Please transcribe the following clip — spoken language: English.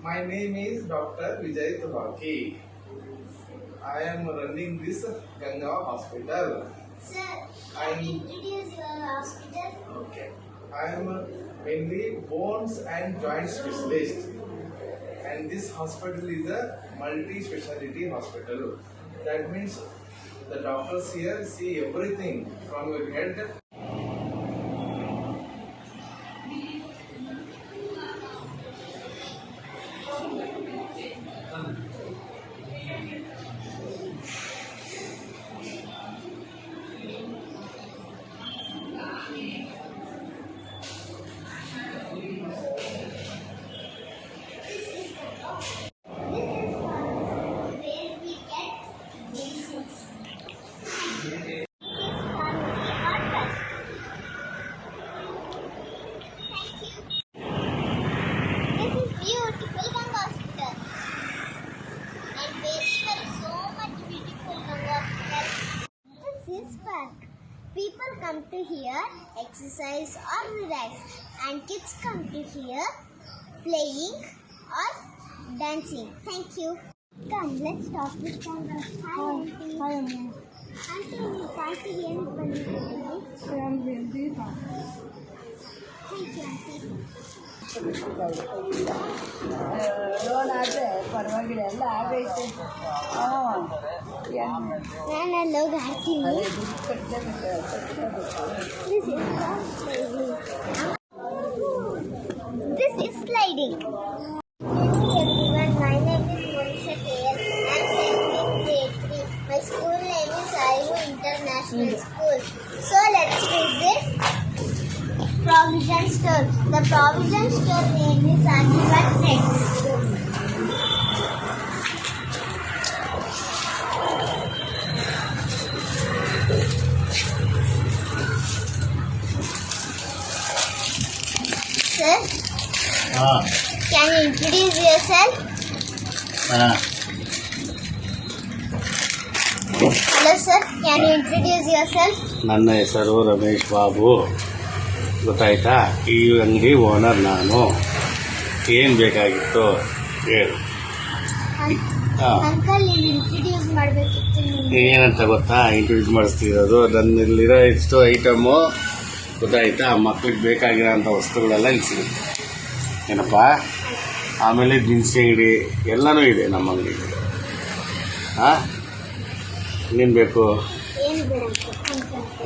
My name is Dr. Vijay Tubaki. I am running this Ganga hospital. Sir, can you introduce your hospital? Okay. I am mainly bones and joint specialist. And this hospital is a multi-speciality hospital. That means the doctors here see everything from your head. Where we get medicines. This is beautiful Ganga hospital. And there is so much beautiful Ganga hospital. This is park. People come to here, exercise or relax, and kids come to here, playing or dancing. Thank you. Come, let's talk with Ganga. Hi, Auntie. Hi, Amma. Auntie, ನೀವು ಪಾರ್ಟಿಗೆ ಏನು ಬಂದಿದ್ದೀರಿ? I'm healthy. Thank you, Auntie. Loan ಆದರೆ ಪರವಾಗಿಲ್ಲ ಎಲ್ಲ ಆಗೈತೆ ಹಾಂ ನಾನು ಅಲ್ಲಿ ಹೋಗಿ ಹಾಕ್ತೀನಿ. ಅದೇ ದುಡ್ಡು ಕಟ್ಟಲೇಬೇಕು. This is sliding. Hello everyone, my name is Monisha K.L. I am in grade 3. My school name is Ayush International School. So let's visit Provision Store. The Provision Store name is Akibat Trends. Sir, can you introduce yourself? Hello sir, can you introduce yourself? ನನ್ನ ಹೆಸರು ರಮೇಶ್ ಬಾಬು, ಗೊತ್ತಾಯ್ತಾ? ಈ ಅಂಗಡಿ owner ನಾನು. ಏನು ಬೇಕಾಗಿತ್ತು ಹೇಳು. Uncle ನೀವು ಇಂಟ್ರೊಡ್ಯೂಸ್ ಮಾಡಬೇಕಿತ್ತು ನಿಮಗೆ. ಏನಂತ ಗೊತ್ತಾ ಇಂಟ್ರೊಡ್ಯೂಸ್ ಮಾಡಿಸ್ತಿರೋದು? ನನ್ನಲ್ಲಿರೋ ಇಷ್ಟು ಐಟಮು ಗೊತ್ತಾಯ್ತಾ, ಮಕ್ಳಿಗೆ ಬೇಕಾಗಿರೋಂಥ ವಸ್ತುಗಳೆಲ್ಲ ಇಲ್ಲಿ ಸಿಗುತ್ತೆ ಏನಪ್ಪ. ಆಮೇಲೆ ದಿನಸಿ ಅಂಗಡಿ ಎಲ್ಲನೂ ಇದೆ ನಮ್ಮ ಅಂಗಡಿ. ಹಾಂ, ಇನ್ನೇನು ಬೇಕು? ಏನು ಬೇಡ